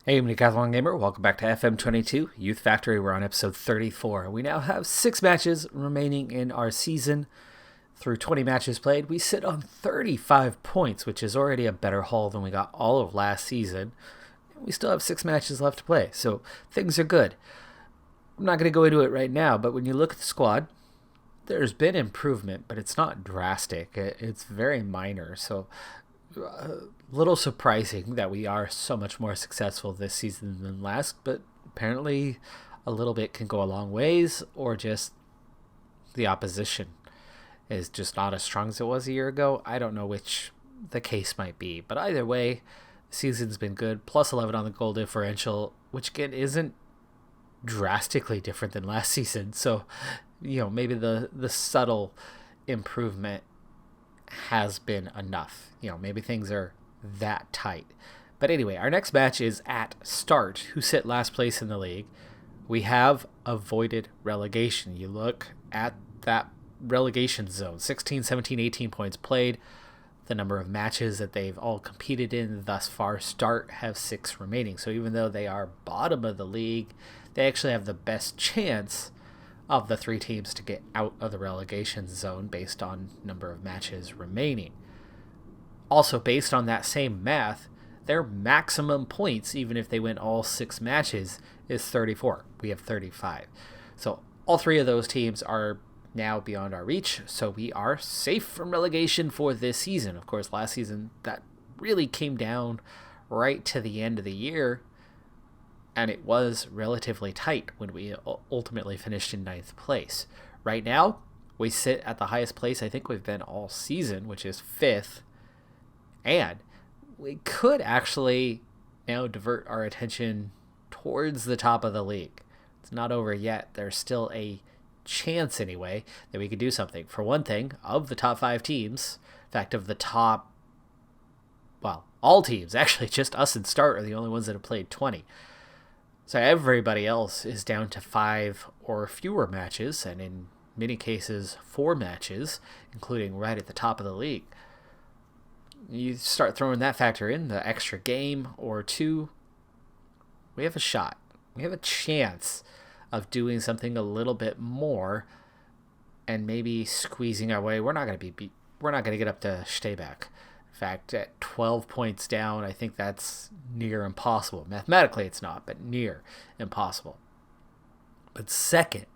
Hey, I'm Decathlon Gamer. Welcome back to FM22 Youth Factory. We're on episode 34. We now have 6 matches remaining in our season. Through 20 matches played, we sit on 35 points, which is already a better haul than we got all of last season. We still have 6 matches left to play, so things are good. I'm not going to go into it right now, but when you look at the squad, there's been improvement, but it's not drastic. It's very minor, so little surprising that we are so much more successful this season than last, but apparently a little bit can go a long ways, or just the opposition is just not as strong as it was a year ago. I don't know which the case might be, but either way, the season's been good. Plus 11 on the goal differential, which again isn't drastically different than last season. So, maybe the subtle improvement has been enough. Maybe things are that tight. But anyway, our next match is at Start, who sit last place in the league. We have avoided relegation. You look at that relegation zone, 16, 17, 18 points played. The number of matches that they've all competed in thus far, Start have 6 remaining. So even though they are bottom of the league, they actually have the best chance of the 3 teams to get out of the relegation zone based on number of matches remaining. Also, based on that same math, their maximum points, even if they win all 6 matches, is 34. We have 35. So all 3 of those teams are now beyond our reach, so we are safe from relegation for this season. Of course, last season, that really came down right to the end of the year, and it was relatively tight when we ultimately finished in 9th place. Right now, we sit at the highest place I think we've been all season, which is 5th. And we could actually now divert our attention towards the top of the league. It's not over yet. There's still a chance, anyway, that we could do something. For one thing, of the top 5 teams, in fact, of the top, all teams, actually, just us and Start are the only ones that have played 20. So everybody else is down to 5 or fewer matches, and in many cases, 4 matches, including right at the top of the league. You start throwing that factor in, the extra game or 2, we have a shot. We have a chance of doing something a little bit more and maybe squeezing our way. We're not going to get up to Stayback. In fact, at 12 points down, I think that's near impossible. Mathematically, it's not, but near impossible. But second,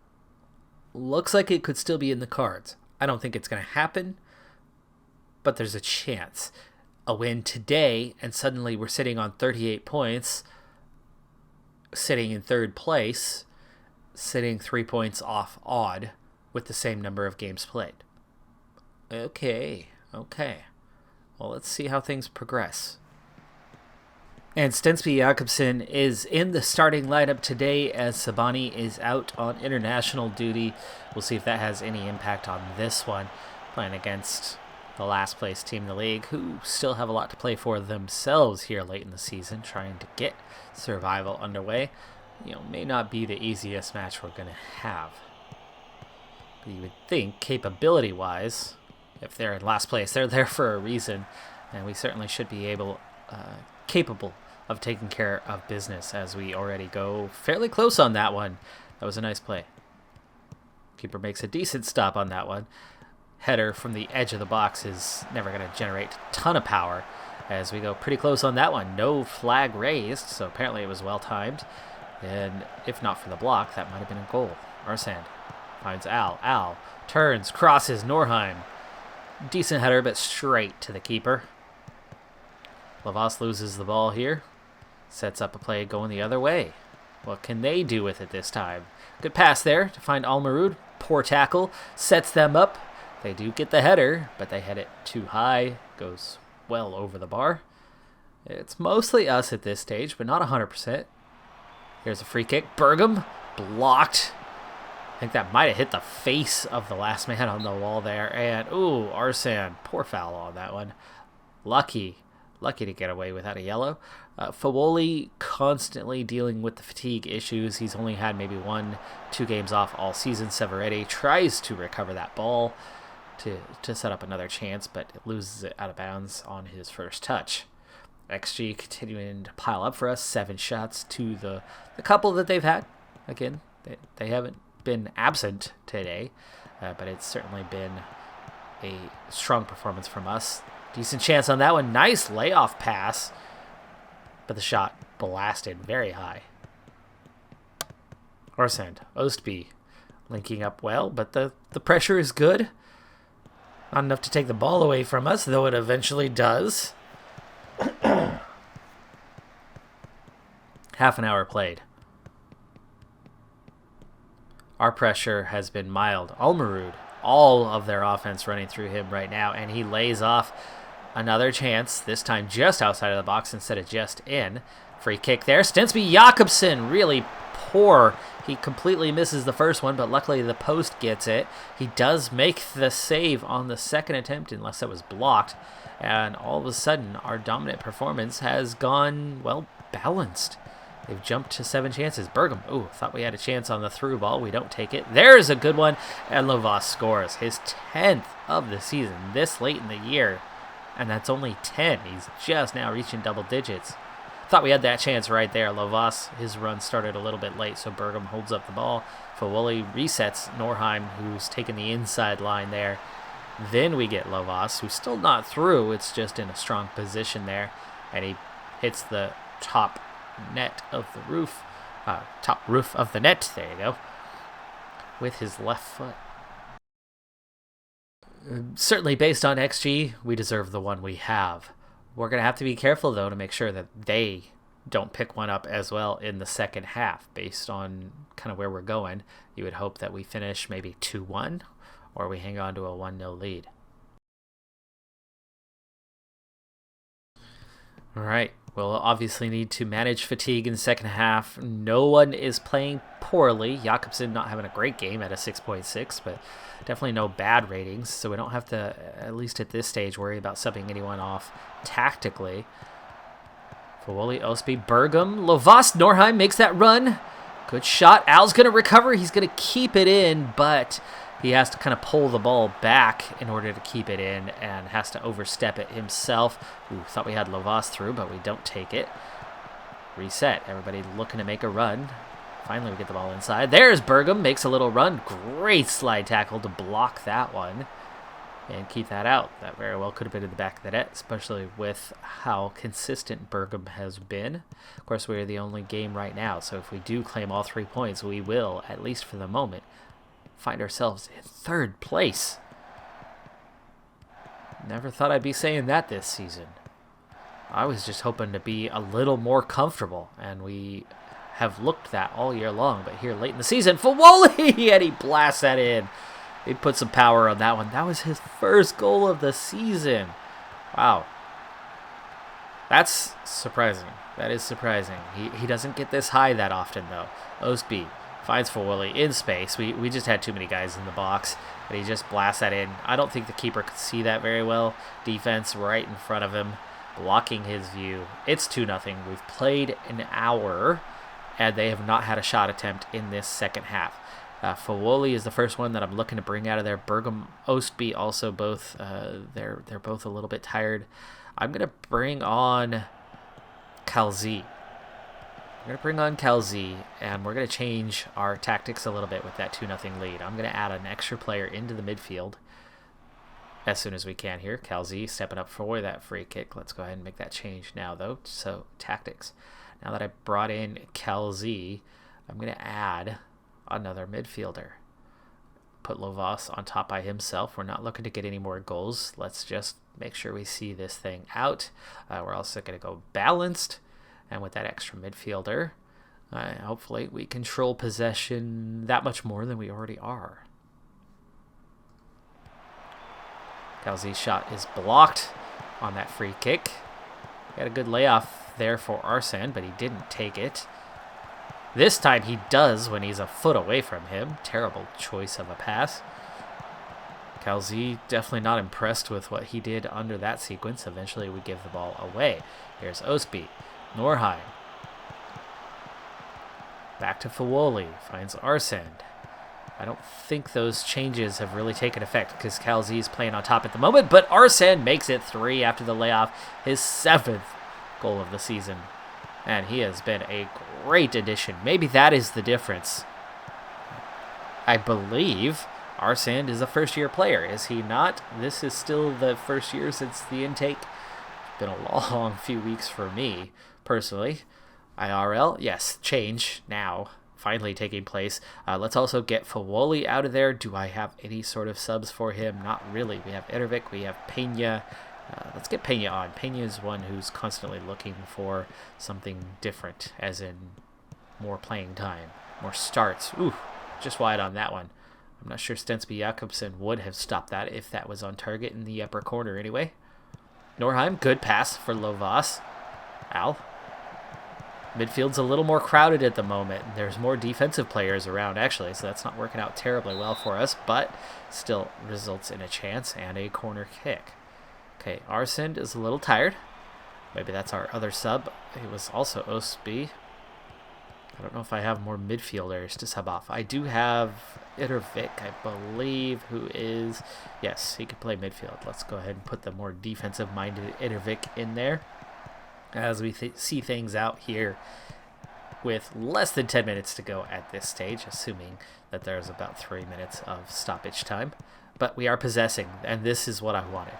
looks like it could still be in the cards. I don't think it's going to happen, but there's a chance. A win today, and suddenly we're sitting on 38 points, sitting in 3rd place, sitting 3 points off odd with the same number of games played. Okay. Well, let's see how things progress. And Stensby Jakobsen is in the starting lineup today as Sabani is out on international duty. We'll see if that has any impact on this one, playing against the last place team in the league, who still have a lot to play for themselves here late in the season, trying to get survival underway. May not be the easiest match we're going to have. But you would think, capability-wise, if they're in last place, they're there for a reason, and we certainly should be capable of taking care of business, as we already go fairly close on that one. That was a nice play. Keeper makes a decent stop on that one. Header from the edge of the box is never going to generate a ton of power, as we go pretty close on that one. No flag raised, so apparently it was well timed. And if not for the block, that might have been a goal. Arsand finds Al. Al turns, crosses Norheim. Decent header, but straight to the keeper. Lavas loses the ball here. Sets up a play going the other way. What can they do with it this time? Good pass there to find Almarud. Poor tackle. Sets them up. They do get the header, but they head it too high. Goes well over the bar. It's mostly us at this stage, but not 100%. Here's a free kick. Bergam blocked. I think that might have hit the face of the last man on the wall there. And, Arsan, poor foul on that one. Lucky to get away without a yellow. Fawoli constantly dealing with the fatigue issues. He's only had maybe 1-2 games off all season. Severetti tries to recover that ball to set up another chance, but loses it out of bounds on his first touch. XG continuing to pile up for us. 7 shots to the couple that they've had. Again, they haven't been absent today, but it's certainly been a strong performance from us. Decent chance on that one. Nice layoff pass, but the shot blasted very high. Arsend, Ostby linking up well, but the pressure is good. Not enough to take the ball away from us, though it eventually does. Half an hour played. Our pressure has been mild. Almerud, all of their offense running through him right now, and he lays off another chance, this time just outside of the box instead of just in. Free kick there. Stensby Jakobsen, really poor. He completely misses the first one, but luckily the post gets it. He does make the save on the second attempt, unless it was blocked. And all of a sudden, our dominant performance has gone, well, balanced. They've jumped to 7 chances. Bergam, ooh, thought we had a chance on the through ball. We don't take it. There's a good one. And Lovas scores his 10th of the season this late in the year. And that's only 10. He's just now reaching double digits. Thought we had that chance right there. Lovas, his run started a little bit late, so Bergam holds up the ball. Fawoli resets Norheim, who's taking the inside line there. Then we get Lovas, who's still not through. It's just in a strong position there. And he hits the top net of the roof. Top roof of the net. There you go. With his left foot. Certainly based on XG, we deserve the one we have. We're going to have to be careful, though, to make sure that they don't pick one up as well in the second half. Based on kind of where we're going, you would hope that we finish maybe 2-1 or we hang on to a 1-0 lead. All right. We'll obviously need to manage fatigue in the second half. No one is playing poorly. Jakobsen not having a great game at a 6.6, but definitely no bad ratings. So we don't have to, at least at this stage, worry about subbing anyone off tactically. Fawoli, Ostby, Bergam, Lovas, Norheim makes that run. Good shot. Al's going to recover. He's going to keep it in, but he has to kind of pull the ball back in order to keep it in and has to overstep it himself. Ooh, thought we had Lovas through, but we don't take it. Reset. Everybody looking to make a run. Finally, we get the ball inside. There's Bergam. Makes a little run. Great slide tackle to block that one and keep that out. That very well could have been in the back of the net, especially with how consistent Bergam has been. Of course, we're the only game right now, so if we do claim all 3 points, we will, at least for the moment, find ourselves in 3rd place. Never thought I'd be saying that this season. I was just hoping to be a little more comfortable, and we have looked that all year long, but here late in the season, Fawoli, and he blasts that in. He put some power on that one. That was his first goal of the season. Wow. That's surprising. That is surprising. He doesn't get this high that often, though. Ostby finds Fawoli in space. We just had too many guys in the box, and he just blasts that in. I don't think the keeper could see that very well. Defense right in front of him, blocking his view. It's 2-0. We've played an hour, and they have not had a shot attempt in this second half. Fawoli is the first one that I'm looking to bring out of there. Bergam, Ostby also both, they're both a little bit tired. I'm going to bring on Calzi. We're going to bring on Calzi, and we're going to change our tactics a little bit with that 2-0 lead. I'm going to add an extra player into the midfield as soon as we can here. Calzi stepping up for that free kick. Let's go ahead and make that change now, though. So, tactics. Now that I brought in Calzi, I'm going to add another midfielder. Put Lovas on top by himself. We're not looking to get any more goals. Let's just make sure we see this thing out. We're also going to go balanced. And with that extra midfielder, hopefully we control possession that much more than we already are. Calzi's shot is blocked on that free kick. He had a good layoff there for Arsene, but he didn't take it. This time he does when he's a foot away from him. Terrible choice of a pass. Calzi definitely not impressed with what he did under that sequence. Eventually we give the ball away. Here's Ostby. Norheim. Back to Fawoli. Finds Arsene. I don't think those changes have really taken effect because Calzi is playing on top at the moment, but Arsene makes it 3 after the layoff. His 7th goal of the season. And he has been a great addition. Maybe that is the difference. I believe Arsand is a first-year player, is he not? This is still the first year since the intake. It's been a long few weeks for me, personally. IRL, yes, change now, finally taking place. Let's also get Fawoli out of there. Do I have any sort of subs for him? Not really. We have Ervik, we have Pena. Let's get Pena on. Pena is one who's constantly looking for something different, as in more playing time, more starts. Ooh, just wide on that one. I'm not sure Stensby Jakobsen would have stopped that if that was on target in the upper corner anyway. Norheim, good pass for Lovas. Al. Midfield's a little more crowded at the moment. There's more defensive players around, actually, so that's not working out terribly well for us, but still results in a chance and a corner kick. Okay, Arsend is a little tired. Maybe that's our other sub. It was also Osby. I don't know if I have more midfielders to sub off. I do have Itervik, I believe, who is... Yes, he can play midfield. Let's go ahead and put the more defensive-minded Itervik in there as we see things out here with less than 10 minutes to go at this stage, assuming that there's about 3 minutes of stoppage time. But we are possessing, and this is what I wanted.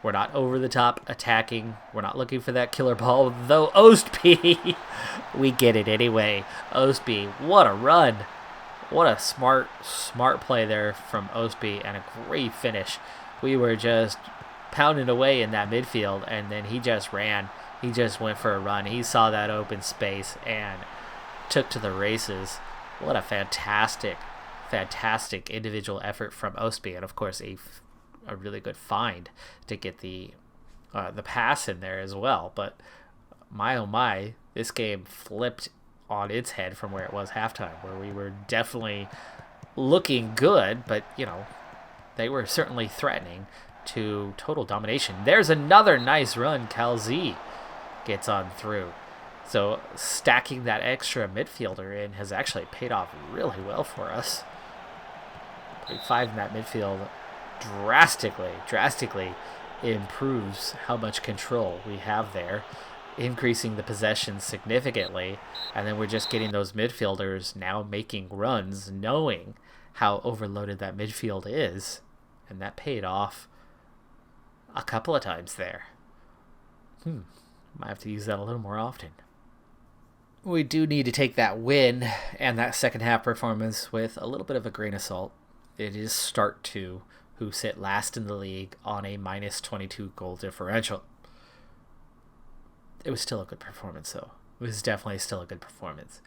We're not over the top attacking. We're not looking for that killer ball, though Ostby, we get it anyway. Ostby, what a run. What a smart play there from Ostby, and a great finish. We were just pounding away in that midfield, and then he just ran. He just went for a run. He saw that open space and took to the races. What a fantastic individual effort from Ostby, and of course a really good find to get the pass in there as well. But my oh my, this game flipped on its head from where it was halftime, where we were definitely looking good, but you know, they were certainly threatening, to total domination. There's another nice run. Calzi gets on through. So stacking that extra midfielder in has actually paid off really well for us. 5 in that midfield drastically improves how much control we have there, increasing the possession significantly, and then we're just getting those midfielders now making runs, knowing how overloaded that midfield is, and that paid off a couple of times there. Might have to use that a little more often. We do need to take that win and that second half performance with a little bit of a grain of salt. It is Start 2, who sit last in the league on a minus 22 goal differential. It was still a good performance, though. It was definitely still a good performance.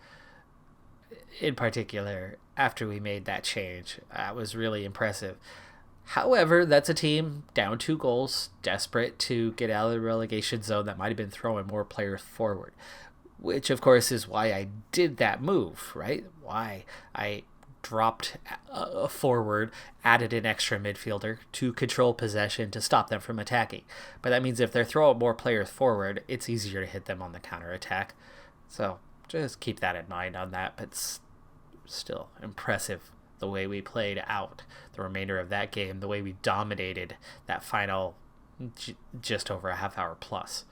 In particular, after we made that change, that was really impressive. However, that's a team down 2 goals, desperate to get out of the relegation zone, that might have been throwing more players forward, which of course is why I did that move, right? Why I dropped forward, added an extra midfielder to control possession to stop them from attacking. But that means if they're throwing more players forward, it's easier to hit them on the counterattack. So just keep that in mind on that, but still impressive the way we played out the remainder of that game, the way we dominated that final just over a half hour plus.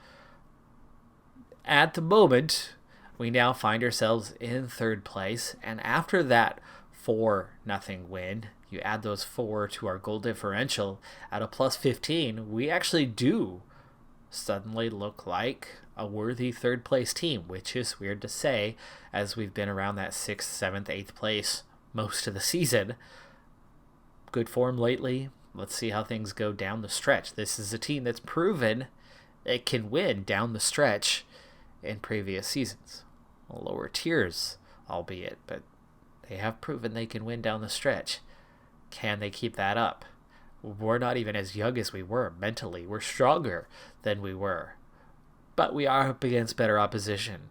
At the moment, we now find ourselves in 3rd place, and after that 4-0 win, you add those 4 to our goal differential at a plus 15, we actually do suddenly look like a worthy 3rd place team, which is weird to say, as we've been around that 6th, 7th, 8th place most of the season. Good form lately. Let's see how things go down the stretch. This is a team that's proven it can win down the stretch in previous seasons. Lower tiers, albeit, but they have proven they can win down the stretch. Can they keep that up? We're not even as young as we were mentally. We're stronger than we were. But we are up against better opposition.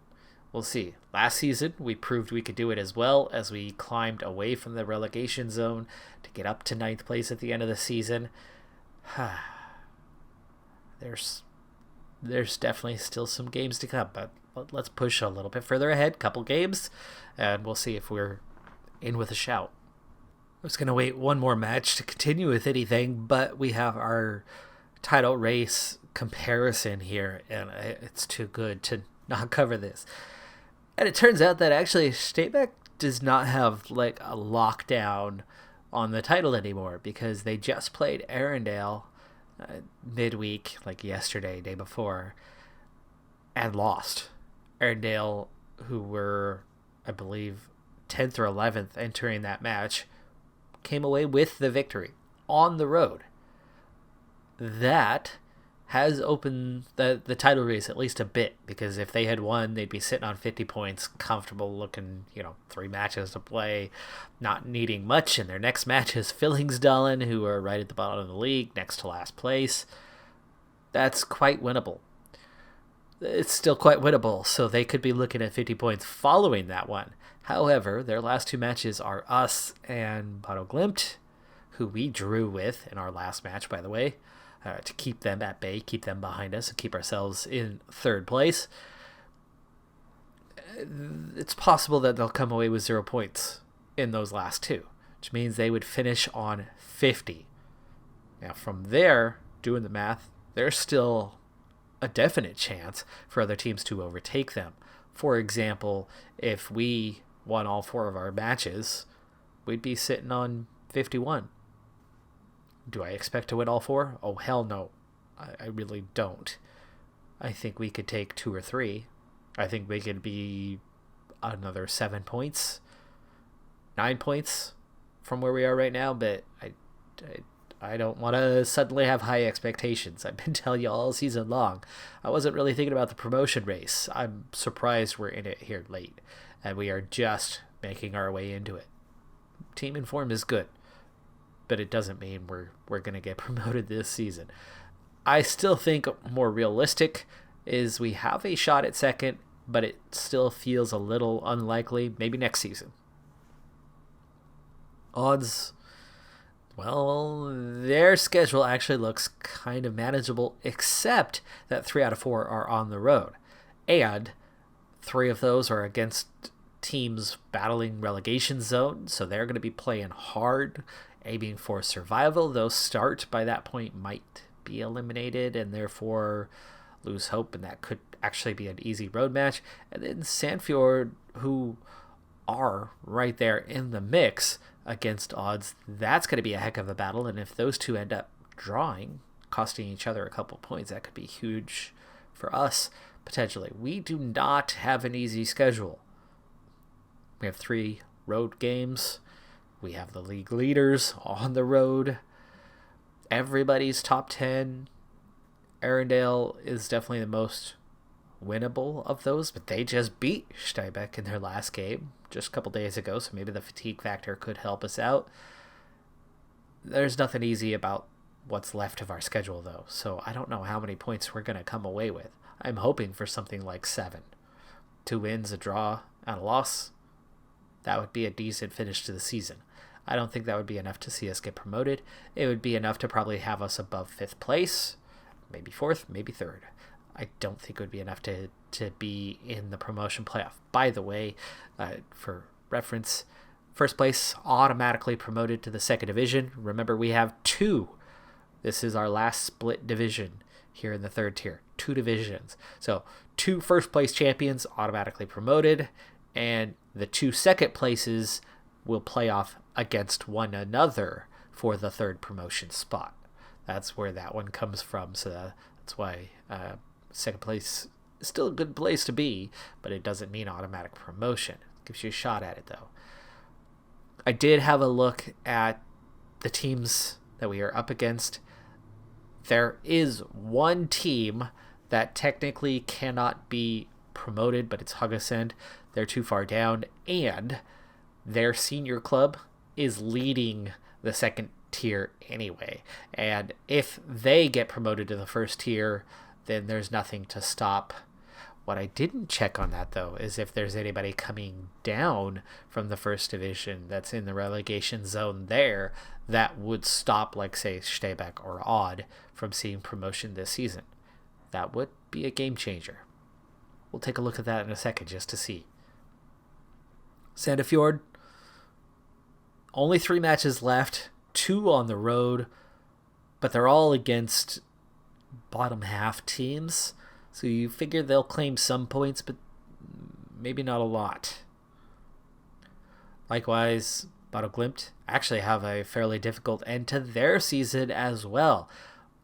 We'll see. Last season, we proved we could do it as well, as we climbed away from the relegation zone to get up to 9th place at the end of the season. There's definitely still some games to come, but let's push a little bit further ahead, couple games, and we'll see if we're in with a shout. I was going to wait one more match to continue with anything, but we have our title race comparison here, and it's too good to not cover this. And it turns out that actually Steenbeck does not have like a lockdown on the title anymore, because they just played Arendelle midweek, like yesterday, day before, and lost. Arendelle, who were, I believe, 10th or 11th entering that match, came away with the victory on the road. That has opened the title race at least a bit, because if they had won, they'd be sitting on 50 points, comfortable looking, 3 matches to play, not needing much. And their next match is Fyllingsdalen, who are right at the bottom of the league, next to last place. That's quite winnable. It's still quite winnable, so they could be looking at 50 points following that one. However, their last 2 matches are us and Botto Glimt, who we drew with in our last match, by the way, to keep them at bay, keep them behind us, and keep ourselves in 3rd place. It's possible that they'll come away with 0 points in those last 2, which means they would finish on 50. Now, from there, doing the math, there's still a definite chance for other teams to overtake them. For example, if we won all 4 of our matches, we'd be sitting on 51. Do I expect to win all 4? Oh, hell no. I really don't. I think we could take 2 or 3. I think we could be another 7 points, 9 points from where we are right now, but I don't want to suddenly have high expectations. I've been telling you all season long, I wasn't really thinking about the promotion race. I'm surprised we're in it here late, and we are just making our way into it. Team in form is good, but it doesn't mean we're going to get promoted this season. I still think more realistic is we have a shot at second, but it still feels a little unlikely. Maybe next season. Odds, well, their schedule actually looks kind of manageable, except that 3 out of 4 are on the road. And 3 of those are against teams battling relegation zone, so they're going to be playing hard, aiming for survival. Those start by that point might be eliminated and therefore lose hope, and that could actually be an easy road match. And then Sandefjord, who are right there in the mix against odds, that's going to be a heck of a battle. And if those 2 end up drawing, costing each other a couple points, that could be huge for us potentially. We do not have an easy schedule. We have 3 road games. We have the league leaders on the road. Everybody's top 10. Arendelle is definitely the most winnable of those, but they just beat Steenbeck in their last game just a couple days ago, so maybe the fatigue factor could help us out. There's nothing easy about what's left of our schedule, though, so I don't know how many points we're going to come away with. I'm hoping for something like 7. 2 wins, a draw, and a loss. That would be a decent finish to the season. I don't think that would be enough to see us get promoted. It would be enough to probably have us above 5th place, maybe 4th, maybe 3rd. I don't think it would be enough to be in the promotion playoff. By the way, for reference, 1st place automatically promoted to the 2nd division. Remember, we have 2. This is our last split division here in the 3rd tier. 2 divisions. So 2 1st place champions automatically promoted, and the 2 2nd places will play off against one another for the 3rd promotion spot. That's where that one comes from. So that's why 2nd place is still a good place to be, but it doesn't mean automatic promotion. It gives you a shot at it, though. I did have a look at the teams that we are up against. There is one team that technically cannot be promoted, but it's Haugesund. They're too far down, and their senior club is leading the 2nd tier anyway. And if they get promoted to the 1st tier, then there's nothing to stop. What I didn't check on that, though, is if there's anybody coming down from the 1st division that's in the relegation zone there that would stop, like, say, Steenbeck or Odd from seeing promotion this season. That would be a game changer. We'll take a look at that in a second just to see. Sandefjord, only 3 matches left, 2 on the road, but they're all against bottom half teams. So you figure they'll claim some points, but maybe not a lot. Likewise, Bado Glimt actually have a fairly difficult end to their season as well.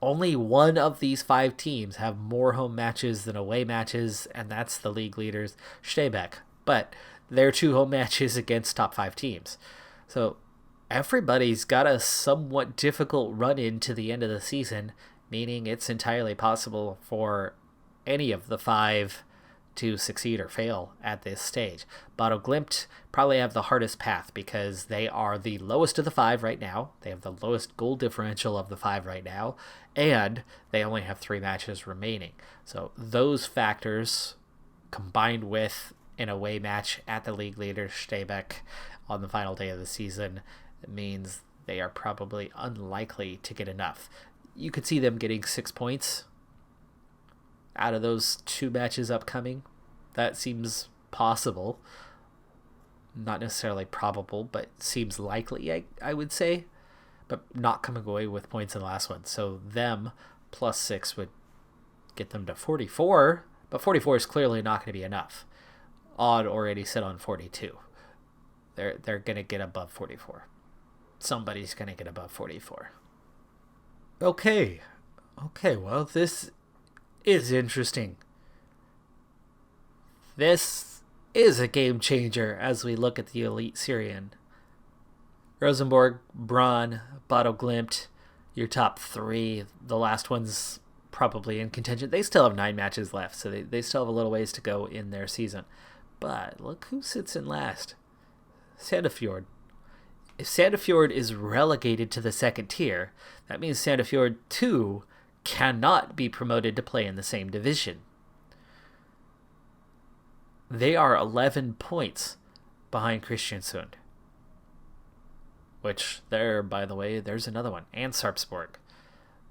Only one of these 5 teams have more home matches than away matches, and that's the league leaders, Steybeck. But they're 2 home matches against top 5 teams. So everybody's got a somewhat difficult run into the end of the season, meaning it's entirely possible for any of the 5 to succeed or fail at this stage. Bado Glimt probably have the hardest path because they are the lowest of the 5 right now. They have the lowest goal differential of the 5 right now, and they only have 3 matches remaining. So those factors, combined with an away match at the league leader Steybeck on the final day of the season, means they are probably unlikely to get enough. You could see them getting 6 points out of those 2 matches upcoming. That seems possible. Not necessarily probable, but seems likely, I would say. But not coming away with points in the last one. So them plus 6 would get them to 44. But 44 is clearly not going to be enough. Odd already set on 42. They're going to get above 44. Somebody's going to get above 44. Okay, well, this is interesting. This is a game changer as we look at the Elite Syrian. Rosenborg, Braun, Bado Glimt, your top 3. The last one's probably in contention. They still have 9 matches left, so they still have a little ways to go in their season. But look who sits in last. Sandefjord. If Sandefjord is relegated to the 2nd tier, that means Sandefjord 2 cannot be promoted to play in the same division. They are 11 points behind Kristiansund. Which, by the way, there's another one. And Sarpsborg.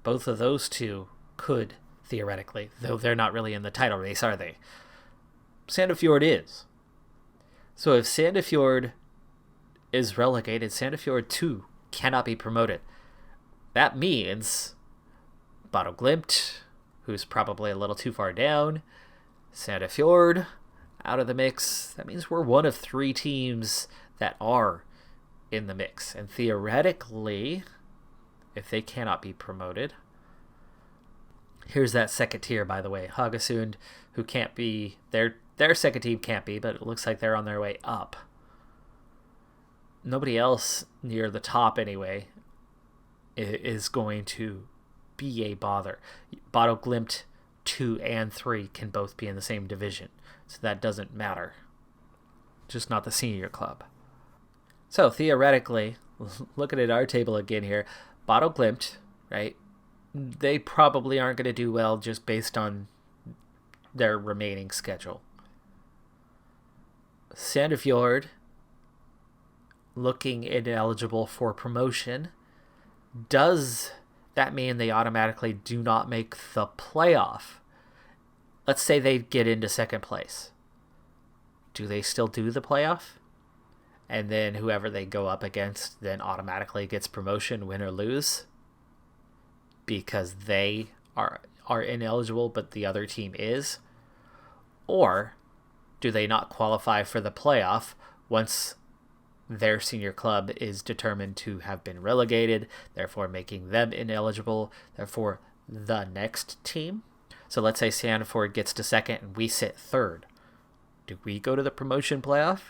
Both of those 2 could, theoretically, though they're not really in the title race, are they? Sandefjord is. So if Sandefjord is relegated, Sandefjord 2 cannot be promoted. That means Bado Glimt, who's probably a little too far down, Sandefjord out of the mix. That means we're one of 3 teams that are in the mix. And theoretically, if they cannot be promoted, here's that 2nd tier, by the way. Haugesund, who can't be, their 2nd team can't be, but it looks like they're on their way up. Nobody else near the top, anyway, is going to be a bother. Bado Glimt 2 and 3 can both be in the same division, so that doesn't matter. Just not the senior club. So theoretically, looking at our table again here, Bado Glimt, right? They probably aren't going to do well just based on their remaining schedule. Sandefjord, looking ineligible for promotion. Does that mean they automatically do not make the playoff? Let's say they get into 2nd place. Do they still do the playoff? And then whoever they go up against then automatically gets promotion, win or lose? Because they are ineligible, but the other team is? Or do they not qualify for the playoff once their senior club is determined to have been relegated, therefore making them ineligible, therefore the next team? So let's say Sandefjord gets to 2nd and we sit 3rd. Do we go to the promotion playoff?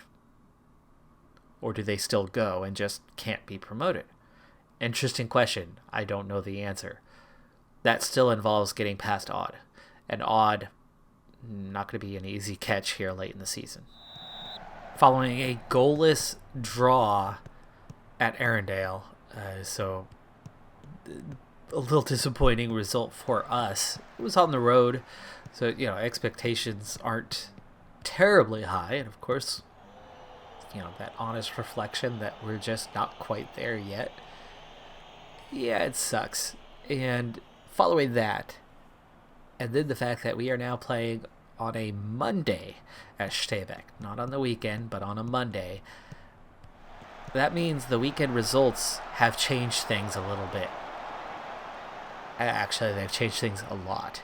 Or do they still go and just can't be promoted? Interesting question. I don't know the answer. That still involves getting past Odd. And Odd, not going to be an easy catch here late in the season. Following a goalless draw at Arendal, so a little disappointing result for us. It was on the road, so expectations aren't terribly high, and of course, that honest reflection that we're just not quite there yet. Yeah, it sucks. And following that, and then the fact that we are now playing on a Monday at Steybeck, not on the weekend, but on a Monday, that means the weekend results have changed things a little bit. Actually, they've changed things a lot.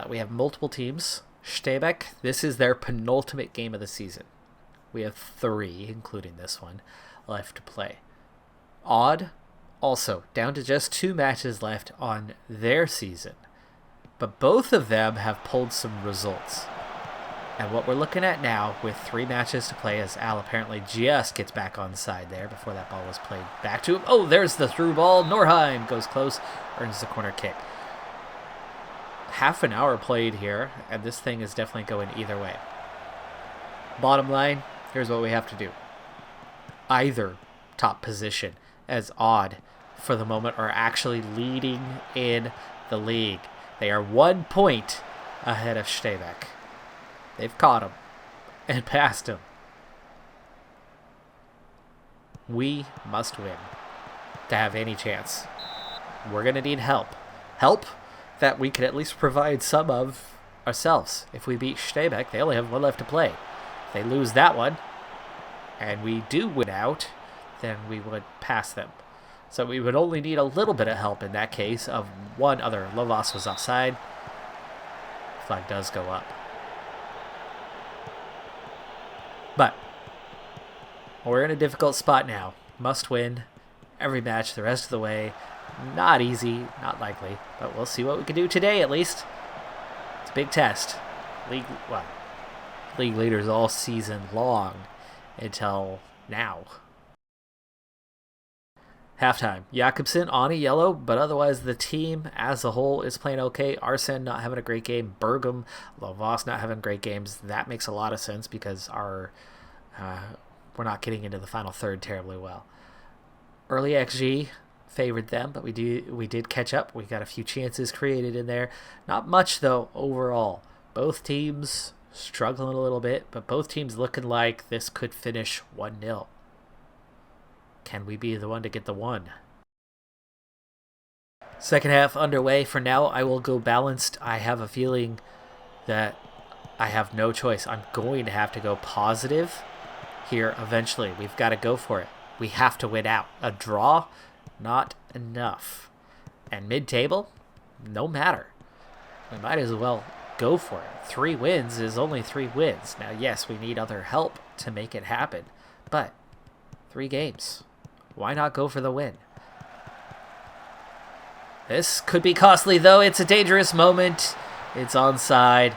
We have multiple teams. Stebeck, this is their penultimate game of the season. We have 3, including this one, left to play. Odd, also down to just 2 matches left on their season. But both of them have pulled some results. And what we're looking at now, with 3 matches to play, as Al apparently just gets back on side there before that ball was played back to him. Oh, there's the through ball. Norheim goes close, earns the corner kick. Half an hour played here, and this thing is definitely going either way. Bottom line, here's what we have to do. Either top position, as Odd for the moment, are actually leading in the league. They are 1 point ahead of Stebeck. They've caught him and passed him. We must win to have any chance. We're going to need help. Help that we can at least provide some of ourselves. If we beat Stebeck, they only have 1 left to play. If they lose that one, and we do win out, then we would pass them. So we would only need a little bit of help in that case of 1 other. Lovas was offside. Flag does go up. But we're in a difficult spot now. Must win every match the rest of the way. Not easy, not likely, but we'll see what we can do today at least. It's a big test. League leaders all season long until now. Halftime. Jakobsen on a yellow, but otherwise the team as a whole is playing okay. Arsen not having a great game. Bergam, Lovas not having great games. That makes a lot of sense because we're not getting into the final third terribly well. Early XG favored them, but we did catch up. We got a few chances created in there. Not much though overall. Both teams struggling a little bit, but both teams looking like this could finish 1-0. Can we be the one to get the 1? Second half underway. For now, I will go balanced. I have a feeling that I have no choice. I'm going to have to go positive here eventually. We've got to go for it. We have to win out. A draw, not enough. And mid-table, no matter. We might as well go for it. 3 wins is only 3 wins. Now, yes, we need other help to make it happen, but 3 games. Why not go for the win? This could be costly, though. It's a dangerous moment. It's onside,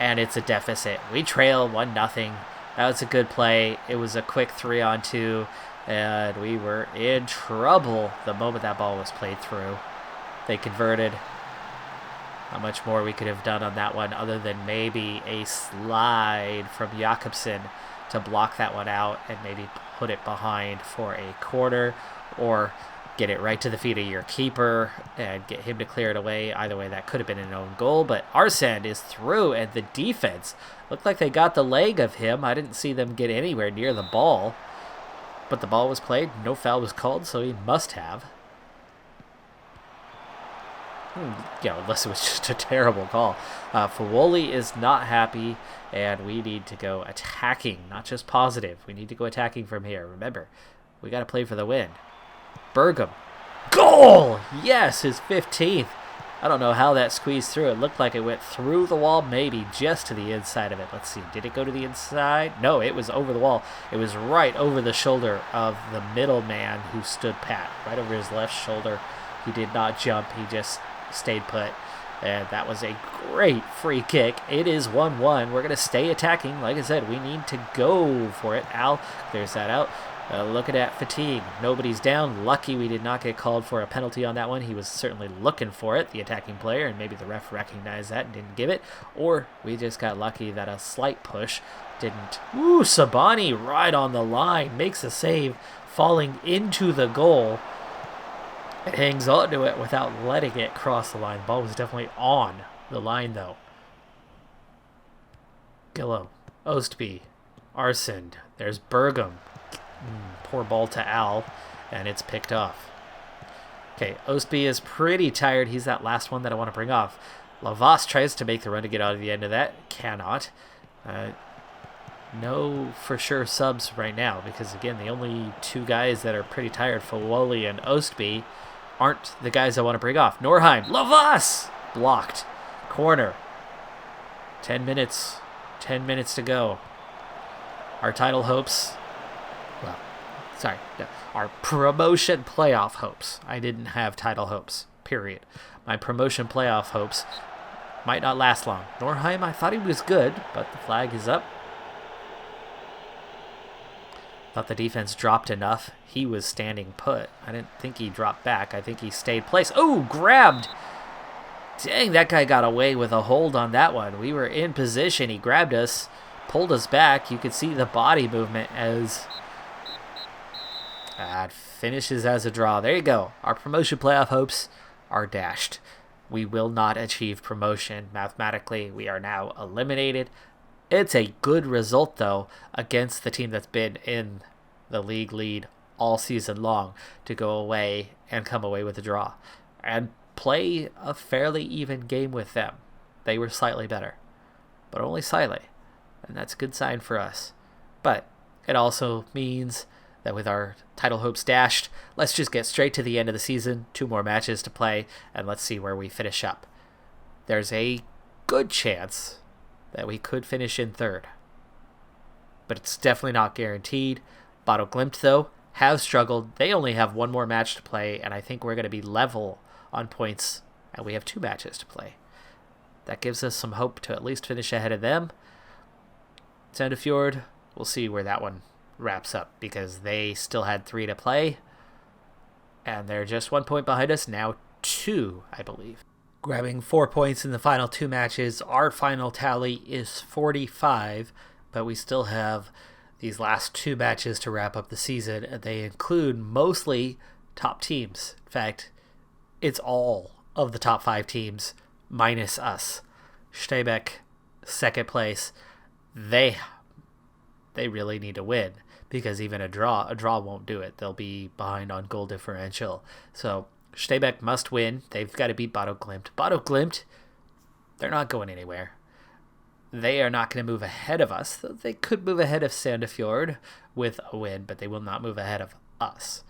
and it's a deficit. We trail 1-0. That was a good play. It was a quick 3-on-2, and we were in trouble the moment that ball was played through. They converted. Not much more we could have done on that one other than maybe a slide from Jakobsen to block that one out and maybe put it behind for a corner, or get it right to the feet of your keeper and get him to clear it away. Either way, that could have been an own goal, but Arsen is through, and the defense looked like they got the leg of him. I didn't see them get anywhere near the ball, but the ball was played. No foul was called, so he must have. Unless it was just a terrible call. Fawoli is not happy, and we need to go attacking, not just positive. We need to go attacking from here. Remember, we got to play for the win. Bergam. Goal! Yes, his 15th. I don't know how that squeezed through. It looked like it went through the wall, maybe just to the inside of it. Let's see. Did it go to the inside? No, it was over the wall. It was right over the shoulder of the middle man who stood pat. Right over his left shoulder. He did not jump. He just stayed put, and that was a great free kick. It is 1-1. We're going to stay attacking. Like I said, we need to go for it. Al clears that out. Looking at fatigue. Nobody's down. Lucky we did not get called for a penalty on that one. He was certainly looking for it, the attacking player, and maybe the ref recognized that and didn't give it, or we just got lucky that a slight push didn't. Ooh, Sabani right on the line. Makes a save, falling into the goal. It hangs on to it without letting it cross the line. Ball was definitely on the line, though. Gillow, Ostby, Arsen. There's Bergam. Poor ball to Al, and it's picked off. Okay, Ostby is pretty tired. He's that last one that I want to bring off. Lavas tries to make the run to get out of the end of that. Cannot. No for sure subs right now, because again, the only 2 guys that are pretty tired, Fawoli and Ostby, aren't the guys I want to bring off. Norheim, Lavas! Blocked. Corner. 10 minutes. 10 minutes to go. Our title hopes... our promotion playoff hopes. I didn't have title hopes, period. My promotion playoff hopes might not last long. Norheim, I thought he was good, but the flag is up. Thought the defense dropped enough. He was standing put. I didn't think he dropped back. I think he stayed placed. Oh, grabbed! Dang, that guy got away with a hold on that one. We were in position. He grabbed us, pulled us back. You could see the body movement as... it finishes as a draw. There you go. Our promotion playoff hopes are dashed. We will not achieve promotion. Mathematically, we are now eliminated. It's a good result, though, against the team that's been in the league lead all season long to go away and come away with a draw and play a fairly even game with them. They were slightly better, but only slightly, and that's a good sign for us. But it also means that with our title hopes dashed, let's just get straight to the end of the season. 2 more matches to play, and let's see where we finish up. There's a good chance that we could finish in 3rd, but it's definitely not guaranteed. Bottle Glimt, though, have struggled. They only have 1 more match to play, and I think we're going to be level on points, and we have 2 matches to play. That gives us some hope to at least finish ahead of them. Sandefjord, we'll see where that one wraps up, because they still had 3 to play, and they're just 1 point behind us, now 2, I believe. Grabbing 4 points in the final 2 matches, our final tally is 45, but we still have these last 2 matches to wrap up the season, and they include mostly top teams. In fact, it's all of the top 5 teams minus us. Steybeck, 2nd place. They really need to win, because even a draw won't do it. They'll be behind on goal differential. So Steybeck must win. They've got to beat Bottle Glimt. Bottle Glimt, they're not going anywhere. They are not going to move ahead of us. They could move ahead of Sandefjord with a win, but they will not move ahead of us.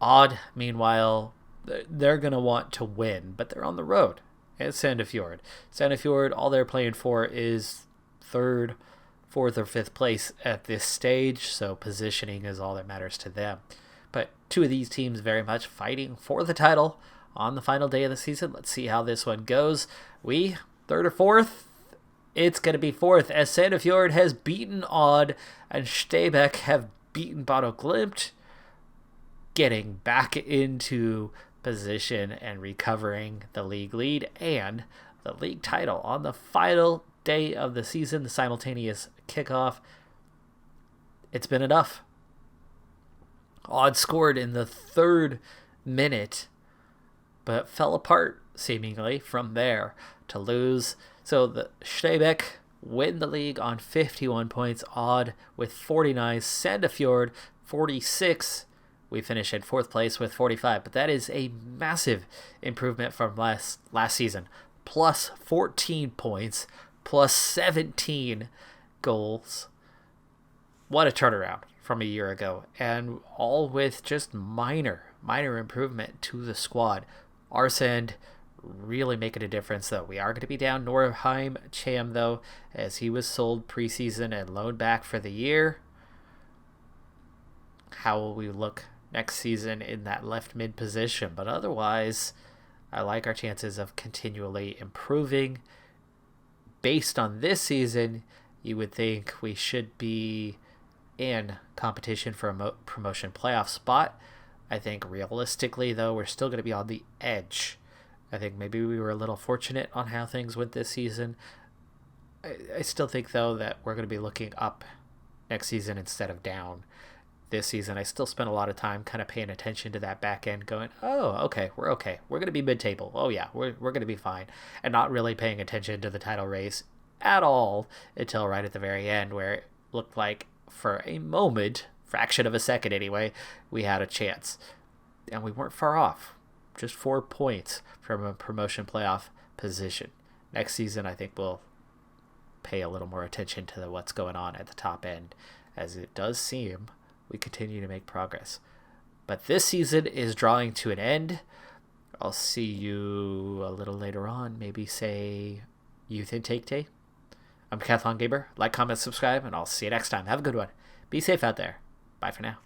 Odd, meanwhile, they're going to want to win, but they're on the road. It's Sandefjord. Sandefjord, all they're playing for is 3rd, 4th, or 5th place at this stage, so positioning is all that matters to them. But 2 of these teams very much fighting for the title on the final day of the season. Let's see how this one goes. We, 3rd or 4th? It's going to be 4th, as Sandefjord has beaten Odd and Steybeck have beaten Bottle Glimt, getting back into position and recovering the league lead and the league title on the final day of the season, the simultaneous kickoff. It's been enough. Odd scored in the 3rd minute, but fell apart seemingly from there to lose. So the Steybeck win the league on 51 points, Odd with 49, Sandefjord 46. We finish in 4th place with 45, but that is a massive improvement from last season. Plus 14 points, plus 17 goals. What a turnaround from a year ago, and all with just minor improvement to the squad. Arsend really making a difference, though. We are going to be down Norheim Cham, though, as he was sold preseason and loaned back for the year. How will we look next season in that left mid position? But otherwise, I like our chances of continually improving. Based on this season, you would think we should be in competition for a promotion playoff spot. I think realistically, though, we're still going to be on the edge. I think maybe we were a little fortunate on how things went this season. I still think, though, that we're going to be looking up next season instead of down. This season, I still spent a lot of time kind of paying attention to that back end, going, oh, okay. We're going to be mid-table. Oh, yeah, we're going to be fine. And not really paying attention to the title race at all until right at the very end, where it looked like for a moment, fraction of a second anyway, we had a chance. And we weren't far off. Just 4 points from a promotion playoff position. Next season, I think we'll pay a little more attention to what's going on at the top end, as it does seem we continue to make progress. But this season is drawing to an end. I'll see you a little later on, maybe say Youth Intake Day. I'm Decathlon Gamer. Like, comment, subscribe, and I'll see you next time. Have a good one. Be safe out there. Bye for now.